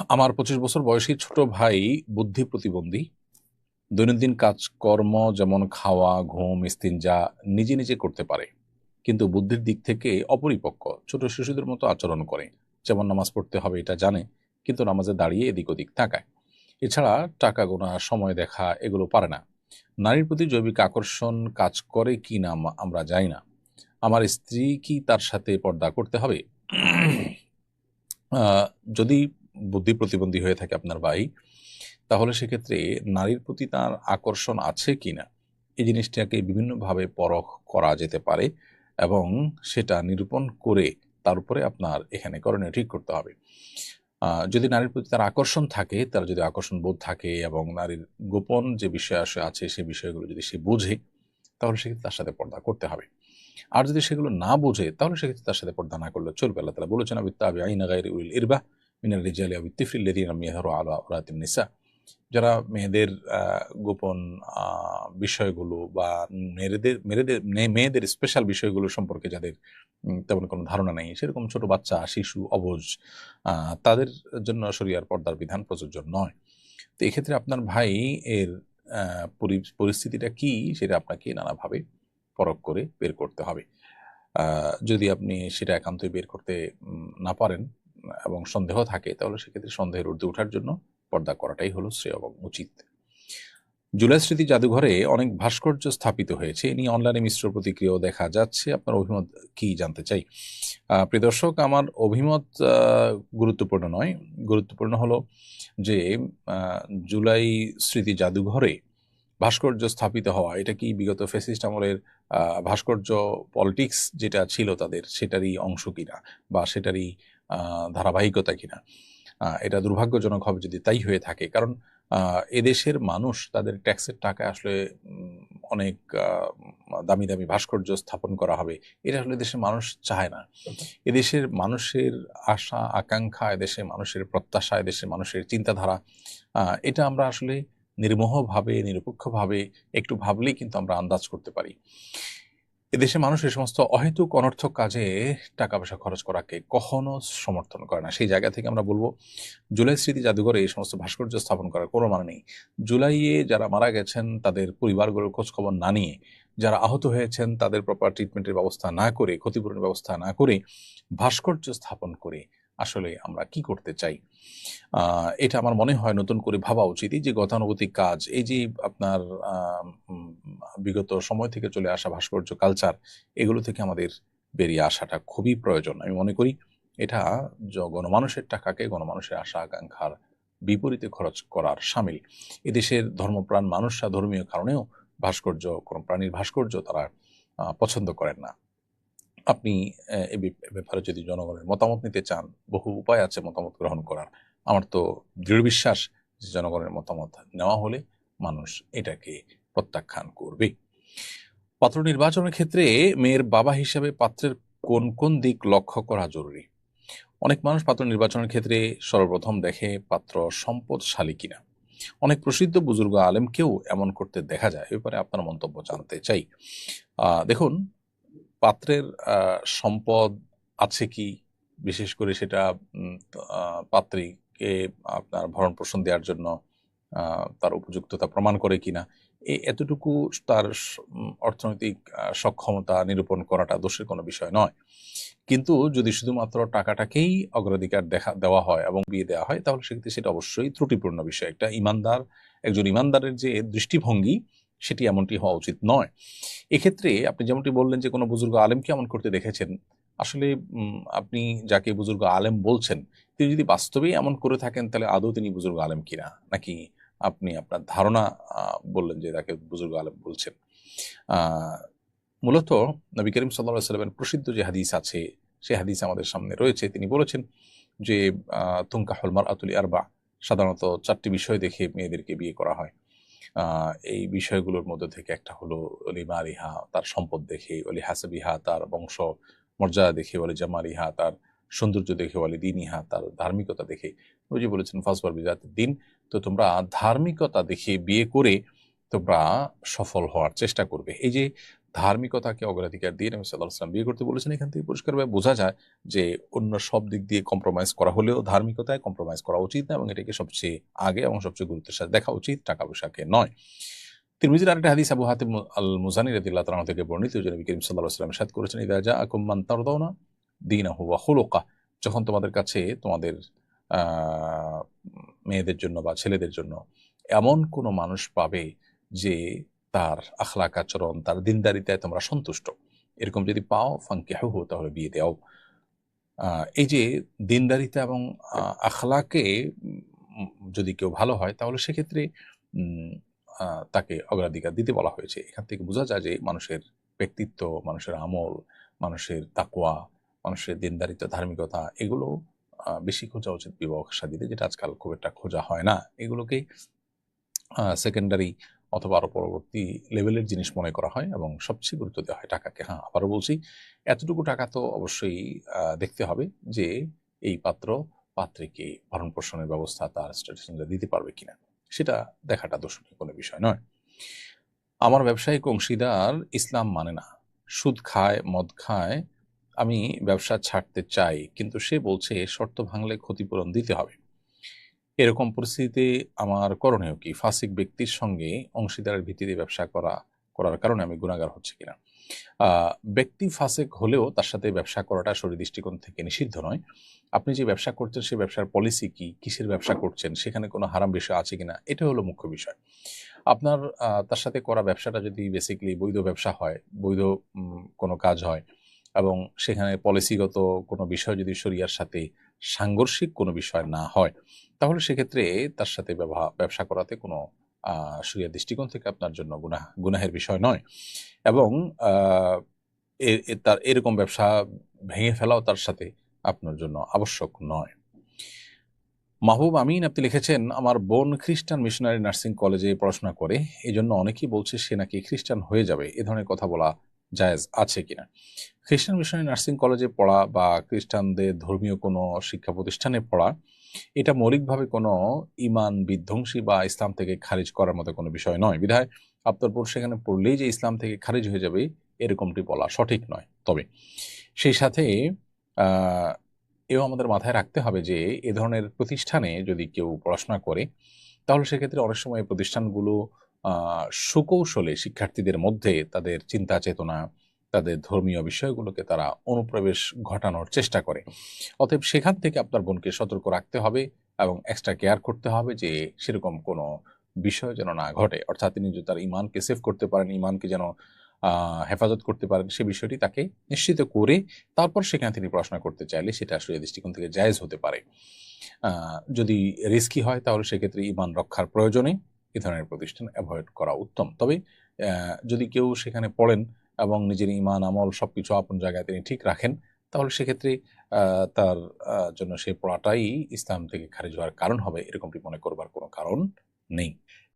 আমার 25 বছর বয়সী ছোট ভাই বুদ্ধি প্রতিবন্ধী। দৈনন্দিন কাজকর্ম যেমন খাওয়া, ঘুম, ইস্তিনজা নিজে নিজে করতে পারে, কিন্তু বুদ্ধির দিক থেকে অপরিপক্ক, ছোট শিশুদের মতো আচরণ করে। যেমন নামাজ পড়তে হবে এটা জানে, কিন্তু নামাজে দাঁড়িয়ে এদিক ওদিক তাকায়। এছাড়া টাকা গোনা, সময় দেখা এগুলো পারে না। নারীর প্রতি জৈবিক আকর্ষণ কাজ করে কি না আমরা জানি না। আমার স্ত্রী কি তার সাথে পর্দা করতে হবে? আহ, যদি বুদ্ধি প্রতিবন্ধী হয়ে থাকে আপনার ভাই, তাহলে সেক্ষেত্রে নারীর প্রতি তার আকর্ষণ আছে কিনা এই জিনিসটাকে বিভিন্নভাবে পরখ করা যেতে পারে, এবং সেটা নিরূপণ করে তার উপরে আপনার এখানে করণীয় ঠিক করতে হবে। যদি নারীর প্রতি তার আকর্ষণ থাকে, তার যদি আকর্ষণ বোধ থাকে এবং নারীর গোপন যে বিষয় আছে সেই বিষয়গুলো যদি সে বোঝে, তাহলে সেক্ষেত্রে তার সাথে পর্দা করতে হবে। আর যদি সেগুলো না বোঝে, তাহলে সেক্ষেত্রে তার সাথে পর্দা না করলে চলবে। আল্লাহ তাআলা বলেছেন, আবিত্তাবিঈনা গায়রি উলিল ইরবা মিনার রিজালি আও বিত্তিফলিল লাযিনা লাম ইয়াযহারু আলা আওরাতিন নিসা। যারা মেয়েদের গোপন বিষয়গুলো বা মেয়েদের স্পেশাল বিষয়গুলো সম্পর্কে যাদের তেমন কোনো ধারণা নেই, সেরকম ছোট বাচ্চা, শিশু, অবুঝ, তাদের জন্য শরিয়ার পর্দার বিধান প্রযোজ্য নয়। তো এক্ষেত্রে আপনার ভাই এর পরিস্থিতিটা কি সেটা আপনাকে নানাভাবে পরখ করে বের করতে হবে। যদি আপনি সেটা একান্তই বের করতে না পারেন এবং সন্দেহ থাকে, তাহলে সেক্ষেত্রে সন্দেহের ঊর্ধ্বে ওঠার জন্য পর্দা করাটাই হলো শ্রেয় এবং উচিত। জুলাই স্মৃতি জাদুঘরে অনেক ভাস্কর্য স্থাপিত হয়েছে, এ নিয়ে অনলাইনে মিশ্র প্রতিক্রিয়াও দেখা যাচ্ছে। আপনার অভিমত কি জানতে চাই। প্রিয় দর্শক, আমার অভিমত গুরুত্বপূর্ণ নয়। গুরুত্বপূর্ণ হলো যে জুলাই স্মৃতি জাদুঘরে ভাস্কর্য স্থাপিত হওয়া, এটা কি বিগত ফ্যাসিস্ট আমলের ভাস্কর্য পলিটিক্স যেটা ছিল তাদের, সেটারই অংশ কিনা বা সেটারই ধারাবাহিকতা কিনা। এটা দুর্ভাগ্যজনক হবে যদি তাই হয়ে থাকে, কারণ এদেশের মানুষ তাদের ট্যাক্সের টাকায় আসলে অনেক দামি দামি ভাস্কর্য স্থাপন করা হবে, এটা আসলে দেশের মানুষ চায় না। এদেশের মানুষের আশা আকাঙ্ক্ষা, এদেশের মানুষের প্রত্যাশা, এদেশের মানুষের চিন্তাধারা, এটা আমরা আসলে নির্মোহভাবে, নিরপেক্ষভাবে একটু ভাবলেই কিন্তু আমরা আন্দাজ করতে পারি। এদেশের মানুষ এই সমস্ত অহেতুক অনর্থক কাজে টাকা পয়সা খরচ করাকে কখনো সমর্থন করে না। সেই জায়গা থেকে আমরা বলবো, জুলাই স্মৃতি জাদুঘরে এই সমস্ত ভাস্কর্য স্থাপন করার কোনো মানে নেই। জুলাইয়ে যারা মারা গেছেন তাদের পরিবারগুলোর খোঁজখবর না নিয়ে, যারা আহত হয়েছেন তাদের প্রপার ট্রিটমেন্টের ব্যবস্থা না করে, ক্ষতিপূরণের ব্যবস্থা না করে ভাস্কর্য স্থাপন করে আসলে আমরা কি করতে চাই? এটা আমার মনে হয় নতুন করে ভাবা উচিত। এই যে গতানুগতিক কাজ, এই যে আপনার বিগত সময় থেকে চলে আসা ভাস্কর্য কালচার, এগুলো থেকে আমাদের বেরিয়ে আসাটা খুবই প্রয়োজন। আমি মনে করি এটা গণমানুষের টাকাকে গণমানুষের আশা আকাঙ্ক্ষার বিপরীতে খরচ করার শামিল। এদেশের ধর্মপ্রাণ মানুষরা ধর্মীয় কারণেও ভাস্কর্য, কোনো প্রাণীর ভাস্কর্য তারা পছন্দ করেন না। আপনি এ ব্যাপারে যদি জনগণের মতামত নিতে চান, বহু উপায় আছে মতামত গ্রহণ করার। আমার তো দৃঢ় বিশ্বাস যে জনগণের মতামত নেওয়া হলে মানুষ এটাকে প্রত্যাখ্যান করবে। পাত্র নির্বাচনের ক্ষেত্রে মেয়ের বাবা হিসেবে পাত্রের কোন কোন দিক লক্ষ্য করা জরুরি? অনেক মানুষ পাত্র নির্বাচনের ক্ষেত্রে সর্বপ্রথম দেখে পাত্র সম্পদশালী কিনা। অনেক প্রসিদ্ধ বুজুর্গ আলেমকেও এমন করতে দেখা যায়। এ ব্যাপারে আপনার মন্তব্য জানতে চাই। দেখুন, পাত্রের সম্পদ আছে কি, বিশেষ করে সেটা পাত্রীকে আপনার ভরণ পোষণ দেওয়ার জন্য তার উপযুক্ততা প্রমাণ করে কিনা, এতটুকু তার অর্থনৈতিক সক্ষমতা নিরূপণ করাটা দোষের কোনো বিষয় নয়। কিন্তু যদি শুধুমাত্র টাকাটাকেই অগ্রাধিকার দেওয়া হয় এবং বিয়ে দেওয়া হয়, তাহলে সেক্ষেত্রে সেটা অবশ্যই ত্রুটিপূর্ণ বিষয়। একজন ইমানদারের যে দৃষ্টিভঙ্গি, সেটি এমনটি হওয়া উচিত নয়। এক্ষেত্রে আপনি যেমনটি বললেন যে কোনো বুজুর্গ আলেমকে এমন করতে দেখেছেন, আসলে আপনি যাকে বুজুর্গ আলেম বলছেন, তিনি যদি বাস্তবেই এমন করে থাকেন, তাহলে আদৌ তিনি বুজুর্গ আলেম কিনা, নাকি আপনি আপনার ধারণা বললেন যে তাকে বুজুর্গ আলেম বলছেন। মূলত নবী করিম সাল্লাল্লাহু আলাইহি ওয়াসাল্লামের প্রসিদ্ধ যে হাদিস আছে, সেই হাদিস আমাদের সামনে রয়েছে। তিনি বলেছেন যে তুনকাহুল মারআতু লিআরবা, সাধারণত 4টি বিষয় দেখে মেয়েদেরকে বিয়ে করা হয়। এই বিষয়গুলোর মধ্যে থেকে একটা হলো লিমারিহা, তার সম্পদ দেখে; ওলি হাসাবিহা, তার বংশ মর্যাদা দেখে; ওলি জামালিহা, তার সৌন্দর্য দেখে; ওলি দিনিহা, তার ধার্মিকতা দেখে। ওই যে বলেছেন ফাসবার বিজাতিদ দিন। তো তোমরা ধার্মিকতা দেখে বিয়ে করে তোমরা সফল হওয়ার চেষ্টা করবে। এই যে ধার্মিকতাকে অগ্রাধিকার দিয়ে নবী সাল্লাল্লাহু আলাইহি ওয়াসাল্লাম বিয়ে করতে বলেছেন। এখান থেকে পরিষ্কারভাবে বোঝা যায় যে অন্য সব দিক দিয়ে কম্প্রোমাইজ করা হলেও ধার্মিকতায় কম্প্রোমাইজ করা উচিত না এবং এটাকে সবচেয়ে আগে এবং সবচেয়ে গুরুত্বের সাথে দেখা উচিত, টাকা-পয়সাকে নয়। তিরমিজির আরেকটা হাদিস আবু হাতিম আল-মুজানি রাদিয়াল্লাহু তাআলা থেকে বর্ণিত যে নবী করিম সাল্লাল্লাহু আলাইহি ওয়াসাল্লাম ইরশাদ করেছেন, "ইযা জাআকুম মান তারদাউনা দীনাহু ওয়া খুলুকাহ", যখন তোমাদের কাছে তোমাদের আ মেয়েদের জন্য বা ছেলেদের জন্য এমন কোনো মানুষ পাবে যে তার আখলাক আচরণ, তার দিনদারিতায় তোমরা সন্তুষ্ট। এরকম যদি পাও ফানকিহুহু, তাহলে বিয়ে দাও। আ এই যে দিনদারিতা এবং আখলাকে উম যদি কেউ ভালো হয় তাহলে সেক্ষেত্রে উম আ তাকে অগ্রাধিকার দিতে বলা হয়েছে। এখান থেকে বোঝা যায় যে মানুষের ব্যক্তিত্ব, মানুষের আমল, মানুষের তাকওয়া, মানুষের দিনদারিতা, ধার্মিকতা এগুলো বেশি খোঁজা উচিত বিবাহ-শাদীতে, যেটা আজকাল খুব একটা খোঁজা হয় না। এগুলোকেই সেকেন্ডারি অথবা আরো পরবর্তী লেভেলের জিনিস মনে করা হয় এবং সবচেয়ে গুরুত্ব দেওয়া হয় টাকাকে। হ্যাঁ, আবারও বলছি, এতটুকু টাকা তো অবশ্যই দেখতে হবে যে এই পাত্রীকে ভরণ-পোষণের ব্যবস্থা তার স্ট্যাটাসে দিতে পারবে কিনা। সেটা দেখাটা দোষণীয় কোনো বিষয় নয়। আমার ব্যবসায়িক অংশীদার ইসলাম মানে না। সুদ খায়, মদ খায়। আমি ব্যবসা ছাড়তে চাই, কিন্তু সে বলছে শর্ত ভাঙলে ক্ষতিপূরণ দিতে হবে। এরকম পরিস্থিতিতে আমার করণীয় কি? ফাসিক ব্যক্তির সঙ্গে অংশীদারের ভিত্তিতে ব্যবসা করার কারণে আমি গুনাহগার হচ্ছি কিনা? আ ব্যক্তি ফাসেক হলেও তার সাথে ব্যবসা করাটা শরীয়ত দৃষ্টিকোণ থেকে নিষিদ্ধ নয়। আপনি যে ব্যবসা করছেন সেই ব্যবসার পলিসি কি? কিসের ব্যবসা করছেন? সেখানে কোনো হারাম বিষয় আছে কিনা? এটা হলো মুখ্য বিষয়। আপনার তার সাথে করা ব্যবসাটা যদি বেসিক্যালি বৈধ ব্যবসা হয়, বৈধ কোনো কাজ হয় এবং সেখানে পলিসিগত কোনো বিষয় যদি শরিয়ার সাথে সাংঘর্ষিক কোনো বিষয় না হয়, তাহলে সেক্ষেত্রে তার সাথে ব্যবসা করাতে কোনো আ শরিয়ার দৃষ্টিকোণ থেকে আপনার জন্য গুনাহের বিষয় নয়। এবং আ এ এ তার এরকম ব্যবসা ভেঙে ফেলাও তার সাথে আপনার জন্য আবশ্যক নয়। মাহবুব আমিন আপনি লিখেছেন, আমার বোন খ্রিস্টান মিশনারি নার্সিং কলেজে পড়াশোনা করে। এজন্য অনেকেই বলছে সে নাকি খ্রিস্টান হয়ে যাবে। এ ধরনের কথা বলা জায়েজ আছে কিনা? খ্রিস্টান মিশনারি নার্সিং কলেজে পড়া বা খ্রিস্টানদের ধর্মীয় কোনো শিক্ষা প্রতিষ্ঠানে পড়া, এটা মৌলিকভাবে কোনো ঈমান বিধ্বংসী বা ইসলাম থেকে খারিজ করার মতো কোনো বিষয় নয়। বিধায় আপনার বোন সেখানে পড়লেই যে ইসলাম থেকে খারিজ হয়ে যাবে, এরকমটি বলা সঠিক নয়। তবে সেই সাথে আ এও আমাদের মাথায় রাখতে হবে যে এ ধরনের প্রতিষ্ঠানে যদি কেউ পড়াশোনা করে, তাহলে সেক্ষেত্রে অনেক সময় এই প্রতিষ্ঠানগুলো আ সুকৌশলে শিক্ষার্থীদের মধ্যে তাদের চিন্তা চেতনা, তাদের ধর্মীয় বিষয়গুলোকে তারা অনুপ্রবেশ ঘটানোর চেষ্টা করে। অতএব সেখান থেকে আপনার বোনকে সতর্ক রাখতে হবে এবং এক্সট্রা কেয়ার করতে হবে যে সেরকম কোনো বিষয় যেন না ঘটে। অর্থাৎ তিনি যদি তার ঈমানকে সেভ করতে পারেন, ঈমানকে যেন আ হেফাজত করতে পারেন, সে বিষয়টি তাকে নিশ্চিত করে তারপর সেখানে তিনি পড়াশোনা করতে চাইলে সেটা আসলে দৃষ্টিকোণ থেকে জায়েজ হতে পারে। আ যদি রিস্কি হয় তাহলে সেক্ষেত্রে ঈমান রক্ষার প্রয়োজনে এ ধরনের প্রতিষ্ঠান এভয়েড করা উত্তম। তবে যদি কেউ সেখানে পড়েন এবং নিজের ঈমান, আমল সবকিছু আপন জায়গায় তিনি ঠিক রাখেন, তাহলে সেক্ষেত্রে আ তার জন্য সেই পড়াটাই ইসলাম থেকে খারিজ হওয়ার কারণ হবে, এরকমটি মনে করবার কোনো কারণ নেই।